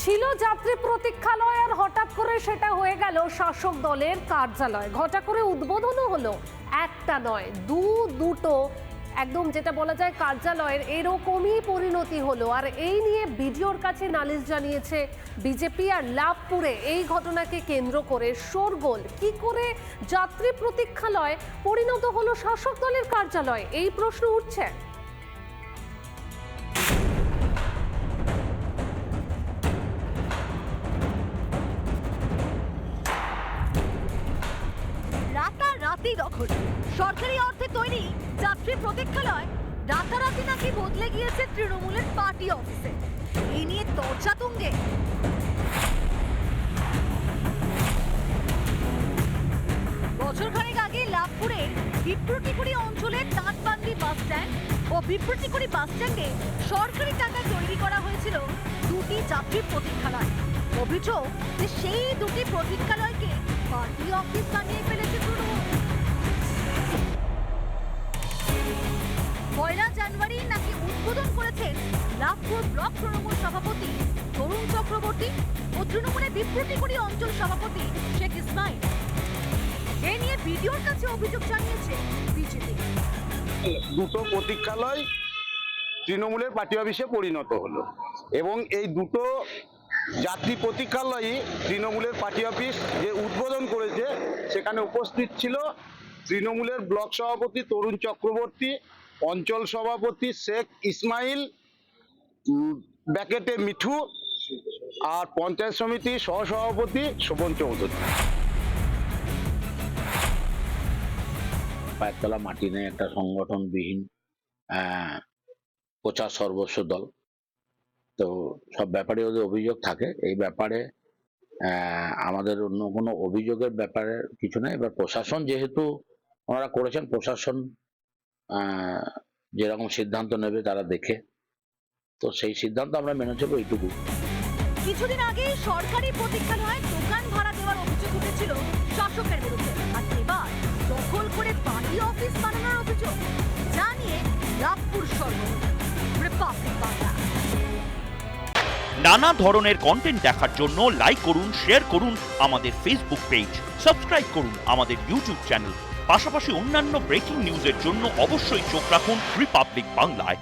ছিল যাত্রী প্রতীক্ষালয় আর হঠাৎ করে সেটা হয়ে গেল শাসক দলের কার্যালয়। ঘটা করে উদ্বোধনও হলো একটা নয় দুটো, একদম যেটা বলা যায় কার্যালয়ের এরকমই পরিণতি হলো। আর এই নিয়ে বিডিওর কাছে নালিশ জানিয়েছে বিজেপি। আর লাভপুরে এই ঘটনাকে কেন্দ্র করে শোরগোল। কি করে যাত্রী প্রতীক্ষালয় পরিণত হলো শাসক দলের কার্যালয়, এই প্রশ্ন উঠছে। রাতারাতি দখল, সরকারি অর্থে তৈরি যাত্রী প্রতীক্ষালয় রাতারাতি নাকি বদলে গিয়েছে তৃণমূলের পার্টি অফিসে। এই নিয়ে চর্চা তুঙ্গে। বছরখানেক আগে লাভপুরের বিপ্রতিকুড়ি অঞ্চলের তাঁতবান্দি বাস স্ট্যান্ড ও বিপ্রতিকুড়ি বাস স্ট্যান্ডে সরকারি টাকায় তৈরি করা হয়েছিল দুটি যাত্রী প্রতীক্ষালয়। অভিযোগ যে সেই দুটি প্রতীক্ষালয়কে পার্টি অফিস বানিয়ে ফেলেছে তৃণমূল। 1 জানুয়ারি নাকি উদ্বোধন করেছেন লাভপুর ব্লক তৃণমূল সভাপতি তরুণ চক্রবর্তী ও তৃণমূলের বিপ্রতিকুড়ি অঞ্চল সভাপতি শেখ ইসমাইল। এ নিয়ে বিডিওর কাছে অভিযোগ জানিয়েছে বিজেপি। দুটো প্রতীক্ষালয় তৃণমূলের পার্টি অফিসে পরিণত হলো এবং এই দুটো যাত্রী প্রতীক্ষালয়ই তৃণমূলের পার্টি অফিস যে উদ্বোধন করেছে সেখানে উপস্থিত ছিল তৃণমূলের ব্লক সভাপতি তরুণ চক্রবর্তী, অঞ্চল সভাপতি শেখ ইসমাইল, ব্যাকেটে মিঠু আর পঞ্চায়েত সমিতির সহসভাপতি শোভন চৌধুরী। পায়েরতলা মাটি নেই একটা সংগঠনবিহীন প্রচার সর্বস্ব দল। তো সব ব্যাপারে ওদের অভিযোগ থাকে। এই ব্যাপারে আমাদের অন্য কোনো অভিযোগের ব্যাপারে কিছু নেই। এবার প্রশাসন যেহেতু ওনারা করেছেন, প্রশাসন যেরকম সিদ্ধান্ত নেবে তারা দেখে, তো সেই সিদ্ধান্ত আমরা মেনে চলবো, এইটুকু। কিছুদিন আগে সরকারি প্রতীক্ষালয়ে দোকান ভাড়া দেওয়ার অভিযোগ উঠেছিল শাসকের বিরুদ্ধে। আর এবার দখল করে পার্টি অফিস বানানোর অভিযোগ জানিয়ে লাভপুর সরগোল। রিপাবলিক বাংলা। নানা ধরনের কন্টেন্ট দেখার জন্য লাইক করুন, শেয়ার করুন আমাদের ফেসবুক পেজ, সাবস্ক্রাইব করুন আমাদের ইউটিউব চ্যানেল। পাশাপাশি অন্যান্য ব্রেকিং নিউজের জন্য অবশ্যই চোখ রাখুন রিপাবলিক বাংলায়।